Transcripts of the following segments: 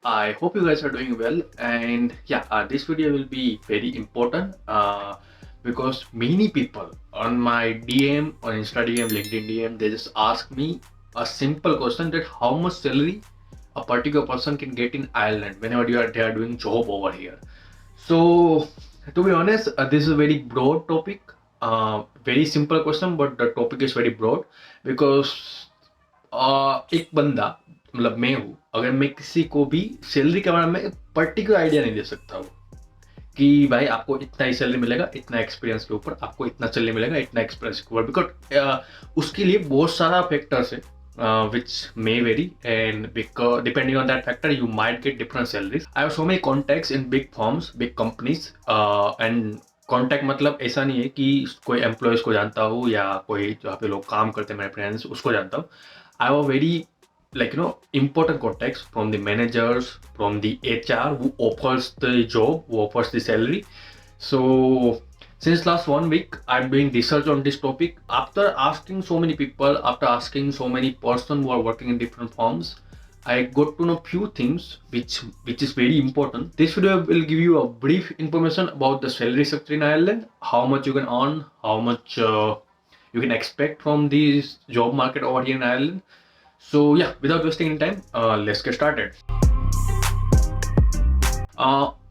I hope you guys are doing well, and yeah, this video will be very important because many people on my DM, on Insta DM, LinkedIn DM, they just ask me a simple question that how much salary a particular person can get in Ireland whenever they are doing job over here. So to be honest, this is a very broad topic, very simple question, but the topic is very broad because एक बंदा मतलब मैं हूँ, अगर मैं किसी को भी सैलरी के बारे में पर्टिकुलर आइडिया नहीं दे सकता हूँ कि भाई आपको इतना ही सैलरी मिलेगा, इतना एक्सपीरियंस के ऊपर आपको इतना सैलरी मिलेगा, इतना एक्सपीरियंस के ऊपर, बिकॉज उसके लिए बहुत सारा फैक्टर्स है which may vary, and because depending on that factor you might get different salaries. I have so many contacts in big firms, big companies, and contact मतलब ऐसा नहीं है कि कोई एम्प्लॉयज को जानता हूँ या कोई जहाँ पे लोग काम करते हैं मेरे फ्रेंड्स उसको जानता हूँ. I have very important contacts from the managers, from the HR who offers the job, who offers the salary. So since last 1 week I'm doing research on this topic. After asking so many people, after asking so many person who are working in different firms, I got to know few things which is very important. This video will give you a brief information about the salary structure in Ireland, how much you can earn, how much you can expect from this job market over here in Ireland. So yeah, without wasting any time, let's get started.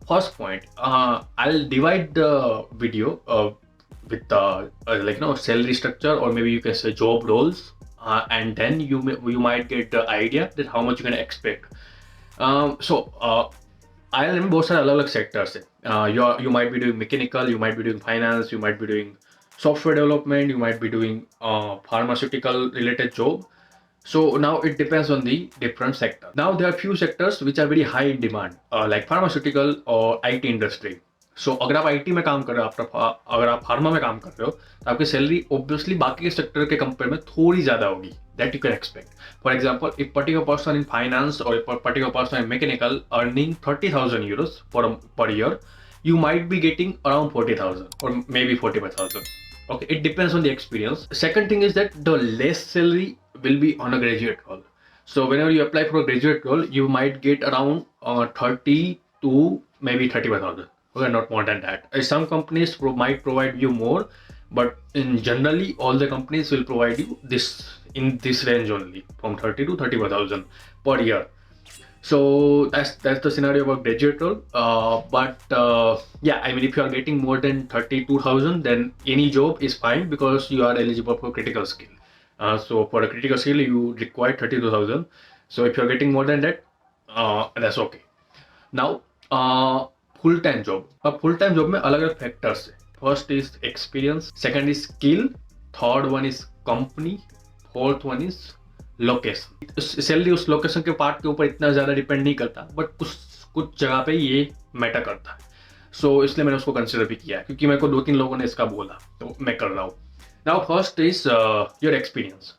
First point, I'll divide the video with salary structure, or maybe you can say job roles, and then you might get the idea that how much you can expect. Ireland में बहुत सारे अलग अलग sectors है. You might be doing mechanical, you might be doing finance, you might be doing software development, you might be doing pharmaceutical related job. So now it depends on the different sector. Now there are few sectors which are very high in demand, like pharmaceutical or IT industry. So अगर आप IT में काम कर रहे हो, अगर आप pharma में काम कर रहे हो, तो आपकी सैलरी ऑब्वियसली बाकी के सेक्टर के कंपेयर में थोड़ी ज़्यादा होगी. That you can expect. For example, if particular person in finance or a particular person in mechanical earning 30,000 euros per year, you might be getting around 40,000 or maybe 45,000. Okay, it depends on the experience. Second thing is that the less salary will be on a graduate role. So whenever you apply for a graduate role, you might get around 30 to maybe 35,000. Okay, not more than that. Some companies might provide you more, but in generally all the companies will provide you this in this range only, from 30 to 35,000 per year. So that's the scenario about graduate role. Yeah, I mean, if you are getting more than 32,000, then any job is fine because you are eligible for critical skill. So for a critical skill, you require 32,000. So if you are getting more than that, that's okay. Now, full time job. अब full time job में अलग अलग factors है. First is experience, second is skill, third one is company, fourth one is location. Salary उस location के part के ऊपर इतना ज़्यादा डिपेंड नहीं करता, बट कुछ कुछ जगह पे ये मैटर करता है. सो इसलिए मैंने उसको कंसिडर भी किया है क्योंकि मेरे को 2-3 लोगों ने इसका बोला, तो मैं कर रहा हूँ. Now first is your experience.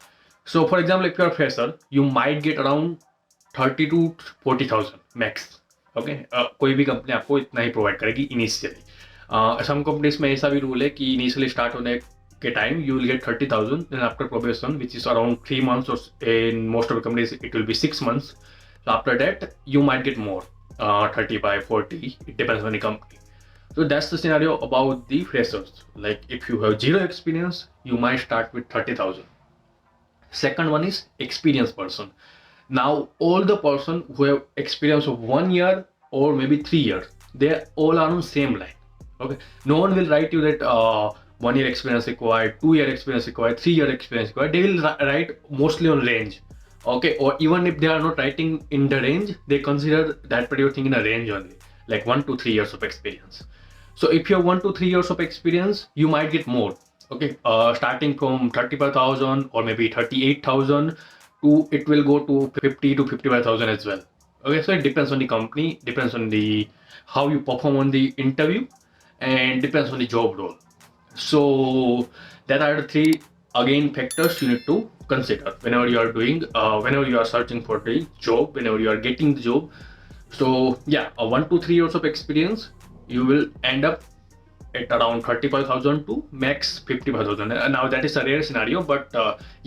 So for example, if you are fresher, you might get around 30 to 40,000 max. Okay, कोई भी कंपनी आपको इतना ही प्रोवाइड करेगी इनिशियली. सम कंपनीज में ऐसा भी रूल है कि इनिशियली स्टार्ट होने के time you will get 30,000, then after probation which is around 3 months, और in most of the companies it will be 6 months. So after that you might get more, 35, 40, it depends on the company. So that's the scenario about the freshers. Like if you have zero experience, you might start with 30,000. Second one is experienced person. Now all the person who have experience of 1 year or maybe 3 years, they all are on same line. Okay, no one will write you that 1 year experience required, 2 year experience required, 3 year experience required. They will write mostly on range. Okay, or even if they are not writing in the range, they consider that particular thing in a range only, like 1 to 3 years of experience. So if you have 1 to 3 years of experience, you might get more. Okay, starting from 35,000 or maybe 38,000 to it will go to 50 to 55,000 as well. Okay, so it depends on the company, depends on the how you perform on the interview, and depends on the job role. So that are the three again factors you need to consider whenever you are doing whenever you are searching for the job, whenever you are getting the job. So yeah, a 1 to 3 years of experience, you will end up at around 35,000 to max 55,000. Now that is a rare scenario, but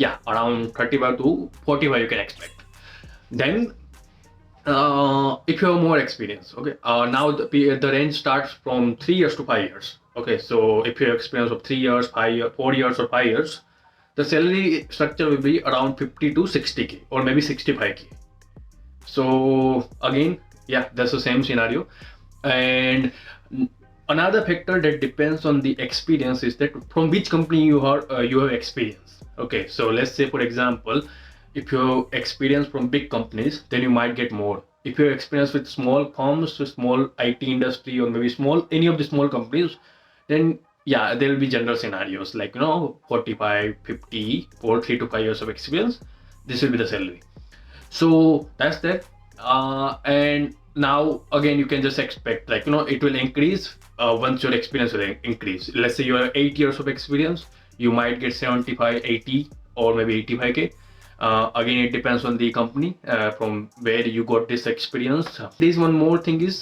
yeah, around 35 to 45 you can expect. Then If you have more experience, okay, now the range starts from 3 years to 5 years. Okay, so if you have experience of 3 years, 5 years, 4 years, or 5 years, the salary structure will be around 50 to 60K or maybe 65K. So again, yeah, that's the same scenario. And another factor that depends on the experience is that from which company you have experience. Okay, so let's say for example, if you have experience from big companies, then you might get more. If you have experience with small firms, with small IT industry, or maybe small any of the small companies, then yeah, there will be general scenarios like 45, 50 for 3 to 5 years of experience. This will be the salary. So that's that. And now again, you can just expect like it will increase once your experience will increase. Let's say you have 8 years of experience, you might get 75, 80, or maybe 85K. Again, it depends on the company from where you got this experience. There's one more thing is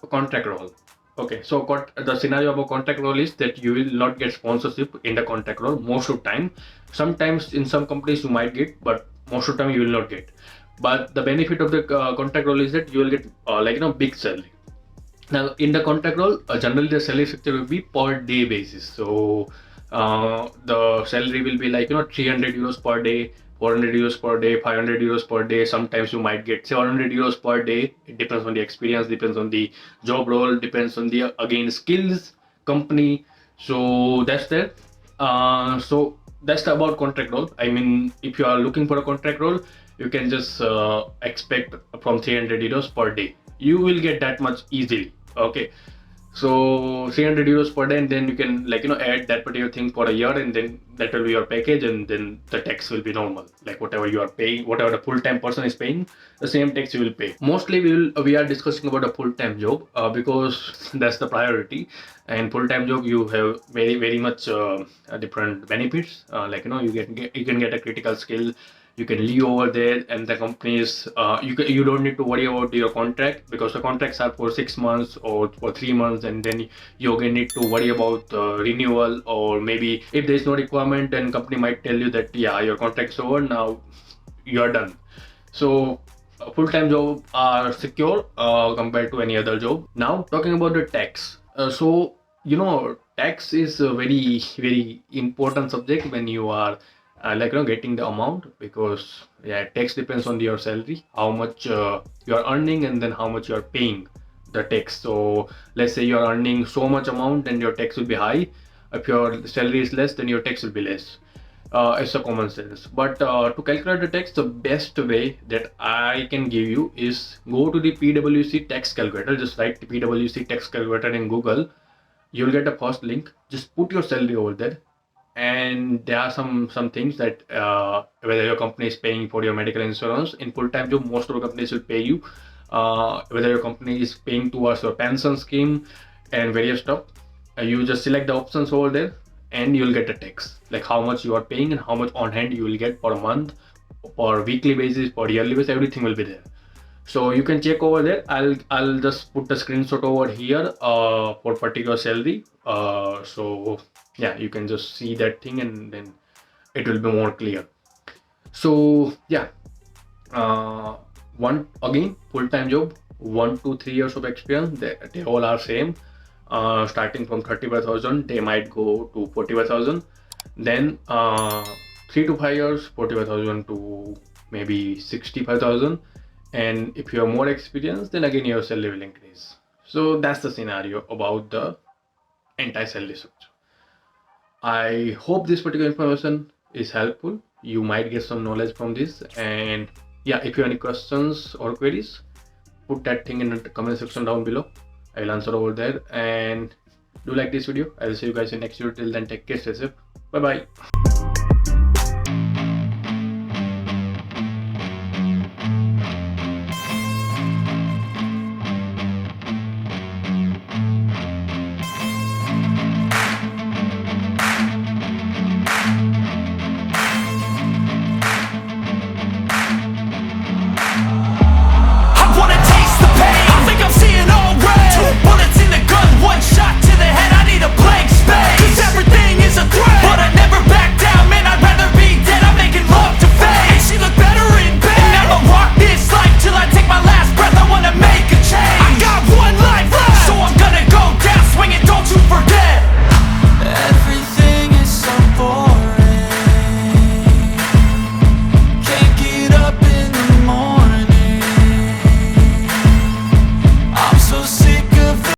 contract role. Okay, so the scenario about contract role is that you will not get sponsorship in the contract role most of the time. Sometimes in some companies you might get, but most of the time you will not get. But the benefit of the contract role is that you will get big salary. Now in the contract role, generally the salary structure will be per day basis. So the salary will be like 300 euros per day, 400 euros per day, 500 euros per day. Sometimes you might get 700 euros per day. It depends on the experience, depends on the job role, depends on the again skills, company. So that's there. So that's about contract role. I mean, if you are looking for a contract role, you can just expect from 300 euros per day. You will get that much easily. Okay, so 300 euros per day, and then you can add that particular thing for a year, and then that will be your package, and then the tax will be normal, like whatever you are paying, whatever the full-time person is paying, the same tax you will pay. Mostly we are discussing about a full-time job because that's the priority. And full-time job, you have very much different benefits, you can get a critical skill, you can leave over there, and the companies you don't need to worry about your contract, because the contracts are for 6 months or for 3 months, and then you again need to worry about renewal, or maybe if there is no requirement, then company might tell you that yeah, your contract is over now, you are done. So full-time job are secure compared to any other job. Now talking about the tax, so tax is a very important subject when you are getting the amount, because yeah, tax depends on your salary, how much you are earning, and then how much you are paying the tax. So let's say you are earning so much amount, then your tax will be high. If your salary is less, then your tax will be less. It's a common sense. But to calculate the tax, the best way that I can give you is go to the PwC tax calculator. Just write the PwC tax calculator in Google. You'll get a first link. Just put your salary over there, and there are some things that whether your company is paying for your medical insurance. In full-time job, most of the companies will pay you. Whether your company is paying towards your pension scheme and various stuff, you just select the options over there, and you'll get a tax, like how much you are paying and how much on hand you will get per month, per weekly basis, per yearly basis. Everything will be there. So you can check over there. I'll just put the screenshot over here for particular salary. So yeah, you can just see that thing, and then it will be more clear. So yeah, one again, full-time job, 1 to 3 years of experience. They all are same. Starting from 35,000, they might go to 45,000. Then 3 to 5 years, 45,000 to maybe 65,000. And if you have more experience, then again your salary will increase. So that's the scenario about the entire salary structure. I hope this particular information is helpful. You might get some knowledge from this. And yeah, if you have any questions or queries, put that thing in the comment section down below. I will answer over there. And do like this video. I will see you guys in next video. Till then, take care, stay safe. Bye bye.